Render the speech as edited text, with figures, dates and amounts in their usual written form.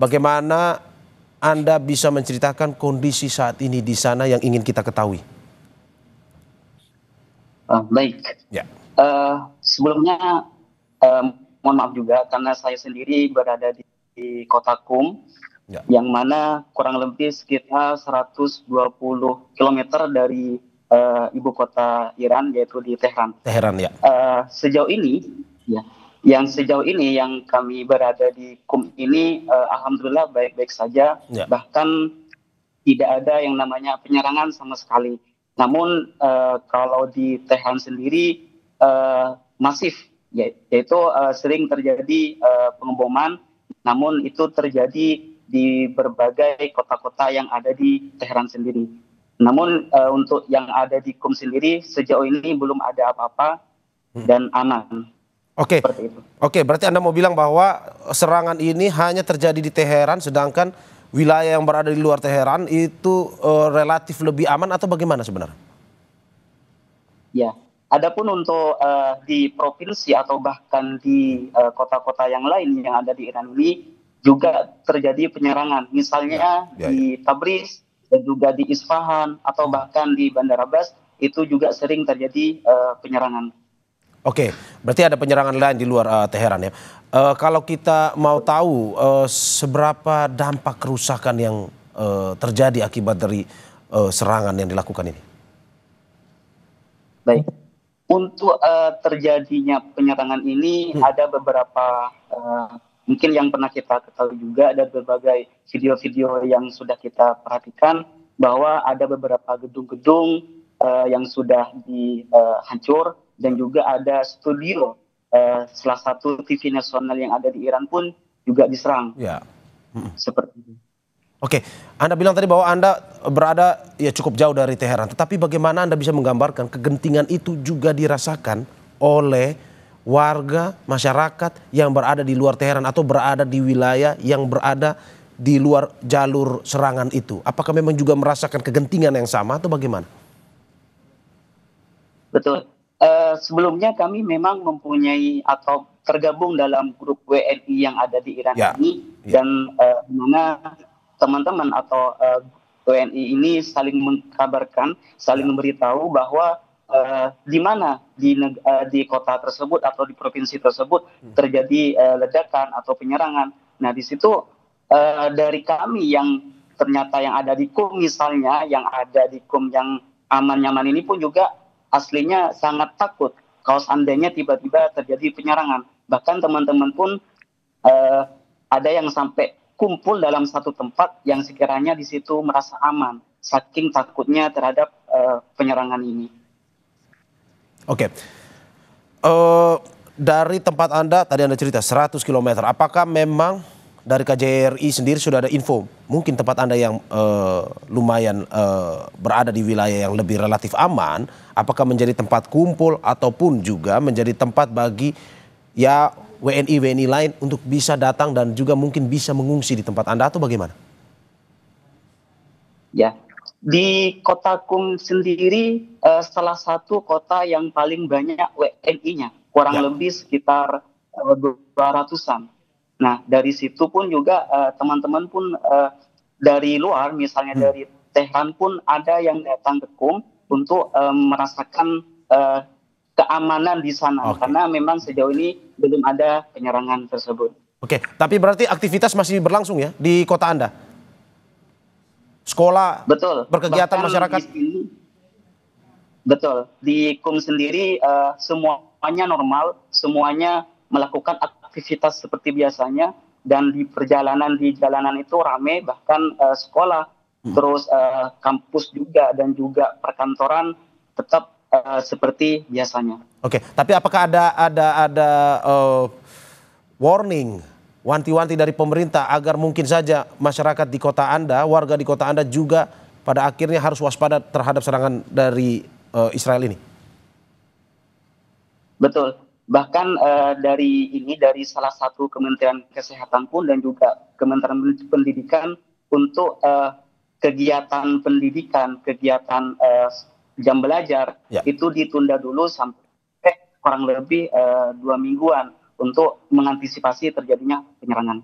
bagaimana Anda bisa menceritakan kondisi saat ini di sana yang ingin kita ketahui? Baik. Ya. Sebelumnya mohon maaf juga karena saya sendiri berada di kota Qum, Ya. yang mana kurang lebih sekitar 120 kilometer dari ibu kota Iran, yaitu di Tehran. Teheran, ya. Sejauh ini, ya, sejauh ini yang kami berada di Qum ini, alhamdulillah baik-baik saja. Ya. Bahkan tidak ada yang namanya penyerangan sama sekali. Namun kalau di Tehran sendiri masif, yaitu sering terjadi pengeboman. Namun itu terjadi di berbagai kota-kota yang ada di Tehran sendiri. Namun untuk yang ada di Qum sendiri sejauh ini belum ada apa-apa dan aman. Oke. Seperti itu. Oke, berarti Anda mau bilang bahwa serangan ini hanya terjadi di Teheran, sedangkan wilayah yang berada di luar Teheran itu relatif lebih aman atau bagaimana sebenarnya? Ya, adapun untuk di provinsi atau bahkan di kota-kota yang lain yang ada di Iran ini juga terjadi penyerangan. Misalnya di Tabriz dan juga di Isfahan atau bahkan di Bandar Abbas itu juga sering terjadi penyerangan. Oke, berarti ada penyerangan lain di luar Teheran ya. Kalau kita mau tahu seberapa dampak kerusakan yang terjadi akibat dari serangan yang dilakukan ini? Baik, untuk terjadinya penyerangan ini ada beberapa mungkin yang pernah kita ketahui juga, ada berbagai video-video yang sudah kita perhatikan bahwa ada beberapa gedung-gedung yang sudah dihancur. Dan juga ada studio salah satu TV nasional yang ada di Iran pun juga diserang. Ya. Seperti itu. Oke, Anda bilang tadi bahwa Anda berada ya cukup jauh dari Teheran. Tetapi bagaimana Anda bisa menggambarkan kegentingan itu juga dirasakan oleh warga masyarakat yang berada di luar Teheran atau berada di wilayah yang berada di luar jalur serangan itu? Apakah memang juga merasakan kegentingan yang sama atau bagaimana? Betul. Sebelumnya kami memang mempunyai atau tergabung dalam grup WNI yang ada di Iran ini, dan mana teman-teman atau WNI ini saling mengkabarkan, saling memberitahu bahwa di mana di kota tersebut atau di provinsi tersebut terjadi ledakan atau penyerangan. Nah di situ dari kami yang ternyata yang ada di Qum misalnya, yang ada di Qum yang aman-nyaman ini pun juga aslinya sangat takut kalau seandainya tiba-tiba terjadi penyerangan. Bahkan teman-teman pun ada yang sampai kumpul dalam satu tempat yang sekiranya di situ merasa aman, saking takutnya terhadap penyerangan ini. Oke. Dari tempat Anda, tadi Anda cerita 100 km, apakah memang dari KJRI sendiri sudah ada info, mungkin tempat Anda yang lumayan berada di wilayah yang lebih relatif aman, apakah menjadi tempat kumpul ataupun juga menjadi tempat bagi ya WNI lain untuk bisa datang dan juga mungkin bisa mengungsi di tempat Anda atau bagaimana? Ya, di kota Qum sendiri salah satu kota yang paling banyak WNI-nya, kurang lebih sekitar 200-an. Nah, dari situ pun juga teman-teman pun dari luar, misalnya dari Tehran pun ada yang datang ke Qum untuk merasakan keamanan di sana. Karena memang sejauh ini belum ada penyerangan tersebut. Oke, tapi berarti aktivitas masih berlangsung ya di kota Anda? Sekolah, betul, berkegiatan bahkan masyarakat? Betul, di Qum sendiri semuanya normal, semuanya melakukan aktivitas seperti biasanya, dan di jalanan itu ramai, bahkan sekolah, terus kampus juga dan juga perkantoran tetap seperti biasanya. Oke, tapi apakah ada warning, wanti-wanti dari pemerintah agar mungkin saja masyarakat di kota Anda, warga di kota Anda juga pada akhirnya harus waspada terhadap serangan dari Israel ini? Betul. Bahkan dari salah satu Kementerian Kesehatan pun dan juga Kementerian Pendidikan untuk kegiatan pendidikan, kegiatan jam belajar itu ditunda dulu sampai kurang lebih 2 mingguan untuk mengantisipasi terjadinya penyerangan.